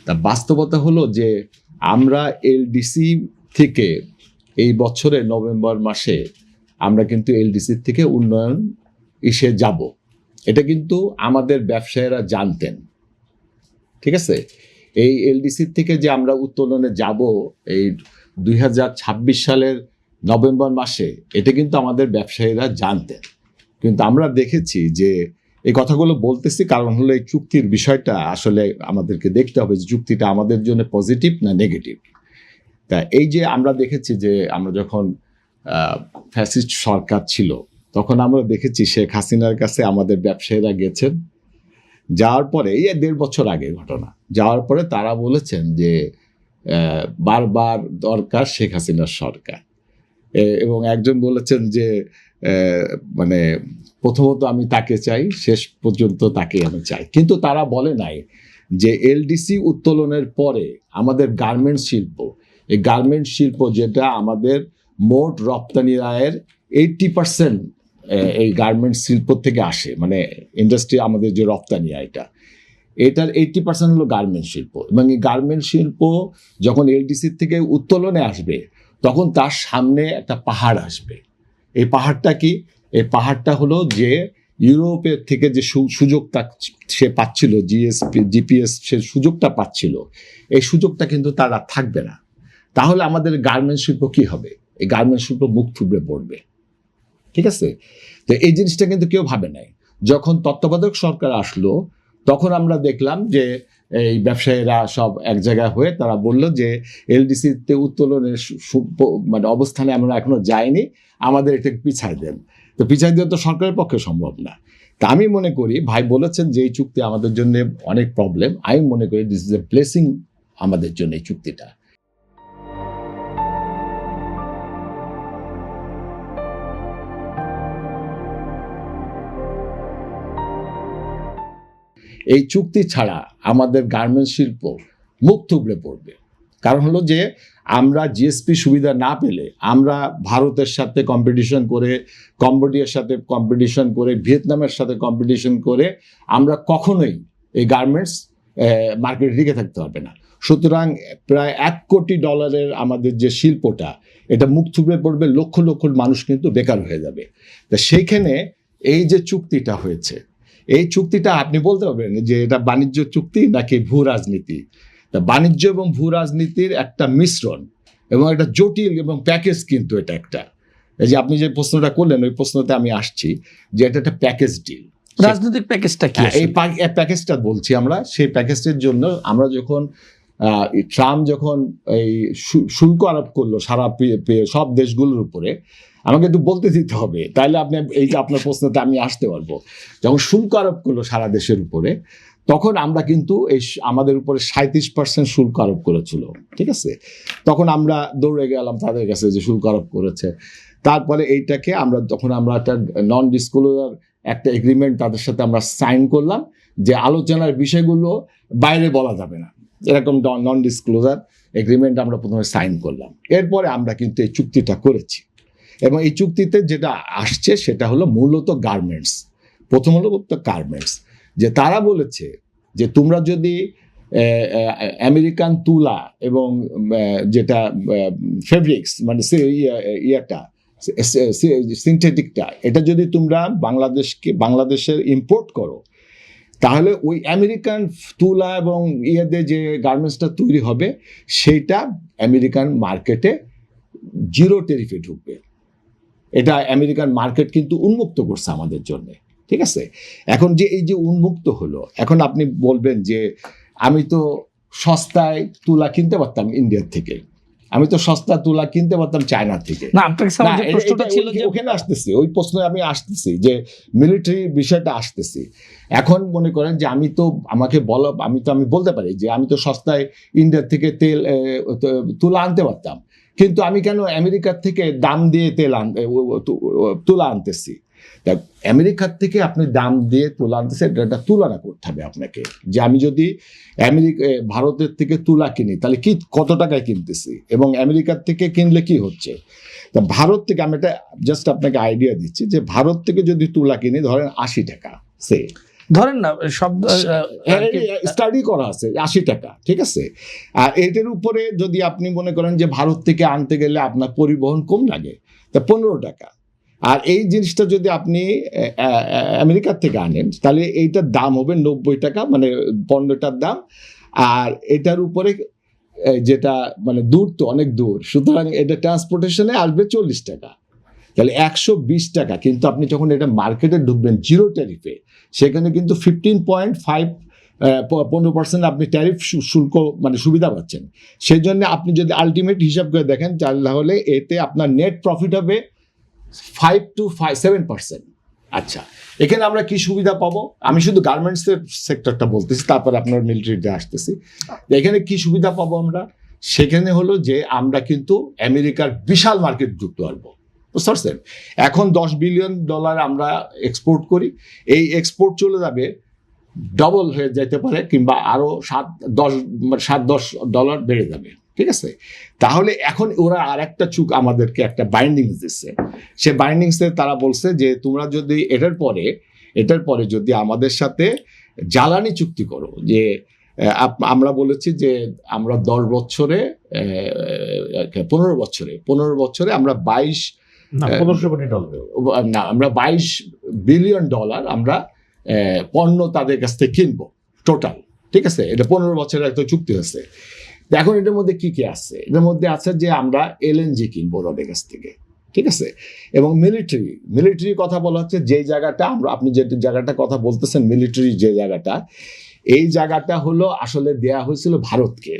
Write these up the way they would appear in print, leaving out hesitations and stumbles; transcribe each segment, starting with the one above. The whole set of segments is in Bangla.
তা বাস্তবতা হলো যে আমরা এলডিসি থেকে এই বছরের নভেম্বর মাসে আমরা কিন্তু এলডিসি থেকে উন্নয়ন ইসে যাব, এটা কিন্তু আমাদের ব্যবসায়ীরা জানতেন। ঠিক আছে, এই এলডিসি থেকে যে আমরা উত্তোলনে যাব এই 2026 সালের নভেম্বর মাসে, এটা কিন্তু আমাদের ব্যবসায়ীরা জানতেন। কিন্তু আমরা দেখেছি যে এই কথাগুলো বলতেছি কারণ হলো এই চুক্তির বিষয়টা আসলে আমাদেরকে দেখতে হবে যে চুক্তিটা আমাদের জন্য পজিটিভ না নেগেটিভ। তা এই যে আমরা দেখেছি যে আমরা যখন ফ্যাসিস্ট সরকার ছিল তখন আমরা দেখেছি শেখ হাসিনার কাছে আমাদের ব্যবসায়ীরা গেছেন, যাওয়ার পরে এই 1.5 বছর আগে ঘটনা, যাওয়ার পরে তারা বলেছেন যে বারবার দরকার শেখ হাসিনার সরকার, এবং একজন বলেছেন যে মানে প্রথমত আমি তাকে চাই, শেষ পর্যন্ত তাকে আমি চাই। কিন্তু তারা বলে নাই যে এলডিসি উত্তোলনের পরে আমাদের গার্মেন্টস শিল্প, এই গার্মেন্টস শিল্প যেটা আমাদের মোট রপ্তানি আয়ের 80% এই গার্মেন্টস শিল্প থেকে আসে, মানে ইন্ডাস্ট্রি আমাদের যে রপ্তানি আয়টা এটার 80% হলো গার্মেন্টস শিল্প। এবং এই গার্মেন্টস শিল্প যখন এলডিসি থেকে উত্তোলনে আসবে তখন তার সামনে একটা পাহাড় আসবে। এই পাহাড়টা কি? এই পাহাড়টা হলো যে ইউরোপের থেকে যে সুযোগটা সে পাচ্ছিল, জিপিএস সে সুযোগটা পাচ্ছিল, এই সুযোগটা কিন্তু তারা থাকবে না। তাহলে আমাদের গার্মেন্টস শিল্প কি হবে? এই গার্মেন্টস শিল্প মুখ থুবড়ে পড়বে। ঠিক আছে, তো এই জিনিসটা কিন্তু কেউ ভাবে নাই। যখন তত্ত্বাবধায়ক সরকার আসলো তখন আমরা দেখলাম যে এই ব্যবসায়ীরা সব এক জায়গায় হয়ে তারা বলল যে এলডিসিতে উত্তোলনের মানে অবস্থানে আমরা এখনো যাইনি, আমাদের এটা পিছাই দেন। তো পিছাই দেওয়া তো সরকারের পক্ষে সম্ভব না। তা আমি মনে করি, ভাই বলেছেন যে এই চুক্তি আমাদের জন্য অনেক প্রবলেম, আমি মনে করি দিস ইজ এ ব্লেসিং আমাদের জন্য এই চুক্তিটা। এই চুক্তি ছাড়া আমাদের গার্মেন্টস শিল্প মুখ থুবড়ে পড়বে। কারণ হলো যে আমরা জিএসপি সুবিধা না পেলে আমরা ভারতের সাথে কম্পিটিশন করে, কম্বোডিয়ার সাথে কম্পিটিশন করে, ভিয়েতনামের সাথে কম্পিটিশন করে আমরা কখনোই এই গার্মেন্টস মার্কেটে টিকে থাকতে পারবে না। সুতরাং প্রায় $1 কোটি আমাদের যে শিল্পটা, এটা মুখ থুবড়ে পড়বে, লক্ষ লক্ষ মানুষ কিন্তু বেকার হয়ে যাবে। তা সেইখানে এই যে চুক্তিটা হয়েছে, এই চুক্তিটা আপনি বলতে পারবেন যে এটা বাণিজ্য চুক্তি নাকি ভূ রাজনীতি। বাণিজ্য এবং ভূ রাজনীতির একটা মিশ্রণ এবং একটা জটিল এবং প্যাকেজ কিন্তু এটা একটা। এই যে আপনি যে প্রশ্নটা করলেন ওই প্রশ্নতে আমি আসছি যে এটা একটা প্যাকেজ ডিল। রাজনৈতিক প্যাকেজটা কি? এই প্যাকেজটা বলছি আমরা। সেই প্যাকেজের জন্য আমরা যখন ট্রাম্প যখন এই শুল্ক আরোপ করলো সারা সব দেশগুলোর উপরে, আমাকে একটু বলতে দিতে হবে, তাইলে আপনি এই যে আপনার প্রশ্নতে আমি আসতে পারবো। যখন শুল্ক আরোপ করলো সারা দেশের উপরে তখন আমরা কিন্তু এই আমাদের উপরে 37% শুল্ক আরোপ করেছিল। ঠিক আছে, তখন আমরা দৌড়ে গেলাম তাদের কাছে যে শুল্ক আরোপ করেছে। তারপরে এইটাকে আমরা তখন আমরা একটা নন ডিসক্লোজার একটা এগ্রিমেন্ট তাদের সাথে আমরা সাইন করলাম যে আলোচনার বিষয়গুলো বাইরে বলা যাবে না, এরকম নন ডিসক্লোজার এগ্রিমেন্ট আমরা প্রথমে সাইন করলাম। এরপরে আমরা কিন্তু এই চুক্তিটা করেছি এবং এই চুক্তিতে যেটা আসছে সেটা হলো মূলত গার্মেন্টস। প্রথম হলো গার্মেন্টস, যে তারা বলেছে যে তোমরা যদি আমেরিকান তুলা এবং যেটা ফেব্রিক্স মানে ইয়াটা সিনথেটিকটা, এটা যদি তোমরা বাংলাদেশের ইম্পোর্ট করো তাহলে ওই আমেরিকান তুলা এবং ইয়েতে যে গার্মেন্টসটা তৈরি হবে সেইটা আমেরিকান মার্কেটে 0 ট্যারিফে ঢুকবে। এটা আমেরিকান মার্কেট কিন্তু উন্মুক্ত করছে আমাদের জন্য। ঠিক আছে, এখন যে এই যে উন্মুক্ত হলো, এখন আপনি বলবেন যে আমি তো সস্তায় তুলা কিনতে পারতাম ইন্ডিয়ার থেকে, আমি তো সস্তা তুলা কিনতে পারতাম চায়না থেকে। না, প্রশ্নটা ছিল যে ওখানে আসতেছি, ওই প্রশ্নে আমি আসতেছি যে মিলিটারি বিষয়টা আসতেছি। এখন মনে করেন যে আমি বলতে পারি যে আমি তো সস্তায় ইন্ডিয়ার থেকে তুলা আনতে পারতাম, কিন্তু আমি কেন আমেরিকার থেকে দাম দিয়ে তুলা আনতেছি? আমেরিকার থেকে আপনি দাম দিয়ে তুলা আনতেছে, এটা তুলনা করতে হবে আপনাকে যে আমি যদি ভারতের থেকে তুলা কিনি তাহলে কত টাকায় কিনতেছি এবং আমেরিকার থেকে কিনলে কি হচ্ছে। তা ভারত থেকে আমি এটা জাস্ট আপনাকে আইডিয়া দিচ্ছি যে ভারত থেকে যদি তুলা কিনি ধরেন 80 টাকা, ধরেন না শব্দ স্টাডি করা আছে 80 টাকা, ঠিক আছে। আর এটার উপরে যদি আপনি মনে করেন যে ভারত থেকে আনতে গেলে আপনার পরিবহন কম লাগে, তা 15 টাকা। আর এই জিনিসটা যদি আপনি আমেরিকার থেকে আনেন তাহলে এইটার দাম হবে 90 টাকা, মানে পণ্যটার দাম। আর এটার উপরে যেটা মানে দূর তো অনেক দূর, সুতরাং এটা ট্রান্সপোর্টেশনে আসবে 40 টাকা, তাহলে 120 টাকা। কিন্তু আপনি যখন এটা মার্কেটে ঢুকবেন জিরো ট্যারিফে, সেখানে কিন্তু 15% আপনি ট্যারিফ শুল্ক মানে সুবিধা পাচ্ছেন। সেই জন্য আপনি যদি আলটিমেট হিসাব করে দেখেন তাহলে এতে আপনার নেট প্রফিট হবে 5 to 7%। আচ্ছা, এখানে আমরা কি সুবিধা পাবো? আমি শুধু গার্মেন্টসের সেক্টরটা বলতেছি, তারপর আপনার মিলিটারিতে আসতেছি। এখানে কি সুবিধা পাবো আমরা? সেখানে হলো যে আমরা কিন্তু আমেরিকার বিশাল মার্কেট ঢুকতে পারবো, বুঝতে পারছেন? এখন $10 বিলিয়ন আমরা এক্সপোর্ট করি, এই এক্সপোর্ট চলে যাবে ডবল হয়ে যেতে পারে, কিংবা আরো $7-10 বেড়ে যাবে, ঠিক আছে। তাহলে এখন ওরা আর একটা চুক আমাদেরকে একটা বাইন্ডিংস দিচ্ছে। সে বাইন্ডিংসে তারা বলছে যে তোমরা যদি এটার পরে যদি আমাদের সাথে জ্বালানি চুক্তি করো, যে আমরা বলেছি যে আমরা 10 বছরে 15 বছরে আমরা 22 বিলিয়ন ডলার আমরা পণ্য তাদের কাছ থেকে কিনবো টোটাল, ঠিক আছে। এটা 15 বছরের একটা চুক্তি হয়েছে। এখন এটার মধ্যে কি কি আছে? এটার মধ্যে আছে যে আমরা এলএনজি কিনবো ওদের কাছ থেকে, ঠিক আছে। এবং মিলিটারি কথা বলা হচ্ছে যে জায়গাটা আপনি যে জায়গাটা কথা বলতেছেন, মিলিটারি যে জায়গাটা, এই জায়গাটা হলো আসলে দেয়া হয়েছিল ভারতকে।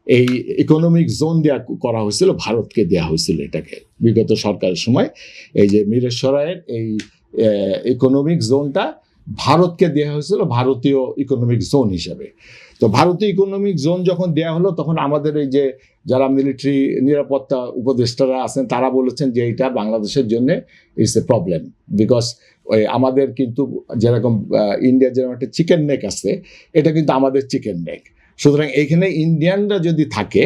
এই ইকোনমিক জোন দেয়া করা হয়েছিল, ভারতকে দেয়া হয়েছিল এটাকে বিগত সরকারের সময়। এই যে মিরেশ্বরায়ের এই ইকোনমিক জোনটা ভারতকে দেওয়া হয়েছিল ভারতীয় ইকোনমিক জোন হিসাবে। তো ভারতীয় ইকোনমিক জোন যখন দেয়া হলো, তখন আমাদের এই যে যারা মিলিটারি নিরাপত্তা উপদেষ্টারা আছেন তারা বলেছেন যে এইটা বাংলাদেশের জন্য ইটস এ প্রবলেম, বিকজ আমাদের কিন্তু যেরকম ইন্ডিয়ার যেরকম একটা চিকেন নেক আছে, এটা কিন্তু আমাদের চিকেন নেক। সুতরাং এইখানে ইন্ডিয়ানরা যদি থাকে,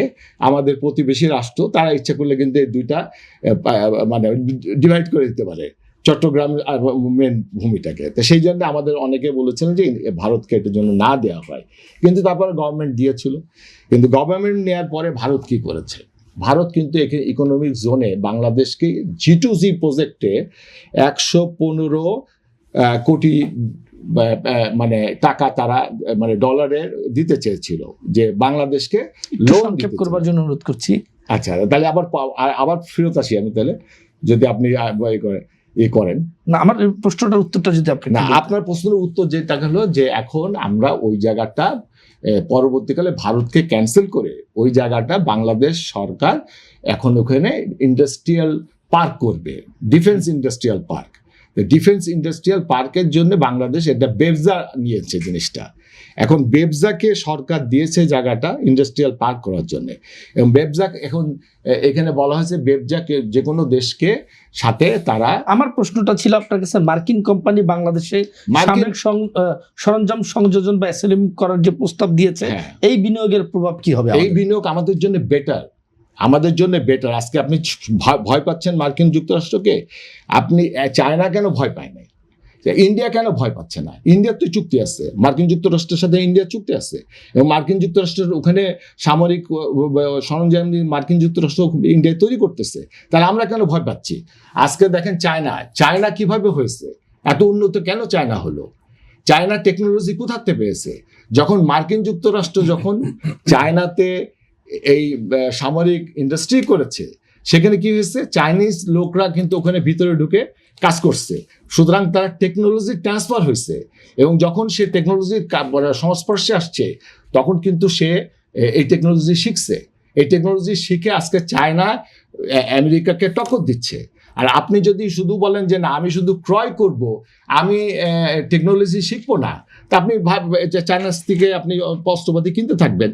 আমাদের প্রতিবেশী রাষ্ট্র, তারা ইচ্ছা করলে কিন্তু এই দুইটা মানে ডিভাইড করে দিতে পারে চট্টগ্রাম মেন ভূমিটাকে। তো সেই জন্য আমাদের অনেকে বলেছিলেন যে ভারতকে এটার জন্য না দেওয়া হয়, কিন্তু তারপরে গভর্নমেন্ট দিয়েছিল। কিন্তু গভর্নমেন্ট নেওয়ার পরে ভারত কি করেছে? ভারত কিন্তু এখানে ইকোনমিক জোনে বাংলাদেশকে G2G প্রজেক্টে 115 কোটি মানে টাকা তারা মানে ডলারের দিতে চেয়েছিল, যে বাংলাদেশকে লোন করবার জন্য অনুরোধ করছি। আচ্ছা, তাহলে আবার ফেরত আসি আমি, তাহলে যদি আপনি করেন না, আমার প্রশ্নটার উত্তরটা যদি আপনি না, আপনার প্রশ্নের উত্তর যেটা হলো যে এখন আমরা ওই জায়গাটা পরবর্তীকালে ভারতকে ক্যান্সেল করে ওই জায়গাটা বাংলাদেশ সরকার এখন ওখানে ইন্ডাস্ট্রিয়াল পার্ক করবে, defence industrial park. Defence industrial পার্কের জন্য বাংলাদেশ এটা বেবজা নিয়েছে জিনিসটা। এখন বেবজাকে সরকার দিয়েছে জায়গাটা ইন্ডাস্ট্রিয়াল পার্ক করার জন্য। এবং বেবজা এখন এখানে বলা হয়েছে বেবজাকে যে কোনো দেশকে সাথে তারা। আমার প্রশ্নটা ছিল আপনার কাছে, মার্কিন কোম্পানি বাংলাদেশে সরঞ্জাম সংযোজন বা অ্যাসেম্বলি করার যে প্রস্তাব দিয়েছে, এই বিনিয়োগের প্রভাব কি হবে? এই বিনিয়োগ আমাদের জন্য বেটার, আজকে আপনি ভয় পাচ্ছেন মার্কিন যুক্তরাষ্ট্রকে, আপনি চায়না কেন ভয় পায় নাই? ইন্ডিয়া কেন ভয় পাচ্ছে না? ইন্ডিয়ার তো চুক্তি আছে, মার্কিন যুক্তরাষ্ট্রের সাথে ইন্ডিয়ার চুক্তি আছে, এবং মার্কিন যুক্তরাষ্ট্রের ওখানে সামরিক সরঞ্জাম মার্কিন যুক্তরাষ্ট্র ইন্ডিয়ায় তৈরি করতেছে। তাহলে আমরা কেন ভয় পাচ্ছি? আজকে দেখেন চায়না কিভাবে হয়েছে, এত উন্নত কেন চায়না হলো? চায়না টেকনোলজি কোথা থেকে পেয়েছে? যখন মার্কিন যুক্তরাষ্ট্র যখন চায়নাতে এই সামরিক ইন্ডাস্ট্রি করেছে, সেখানে কি হয়েছে, চাইনিজ লোকরা কিন্তু ওখানে ভিতরে ঢুকে কাজ করছে। সুতরাং তার টেকনোলজি ট্রান্সফার হয়েছে, এবং যখন সে টেকনোলজির সংস্পর্শে আসছে, তখন কিন্তু সে এই টেকনোলজি শিখছে। এই টেকনোলজি শিখে আজকে চায়না আমেরিকাকে টক্কর দিচ্ছে। আর আপনি যদি শুধু বলেন যে না, আমি শুধু ক্রয় করব, আমি টেকনোলজি শিখবো না, তা আপনি চায়না থেকে আপনি অস্ত্রপাতি কিনতে থাকবেন।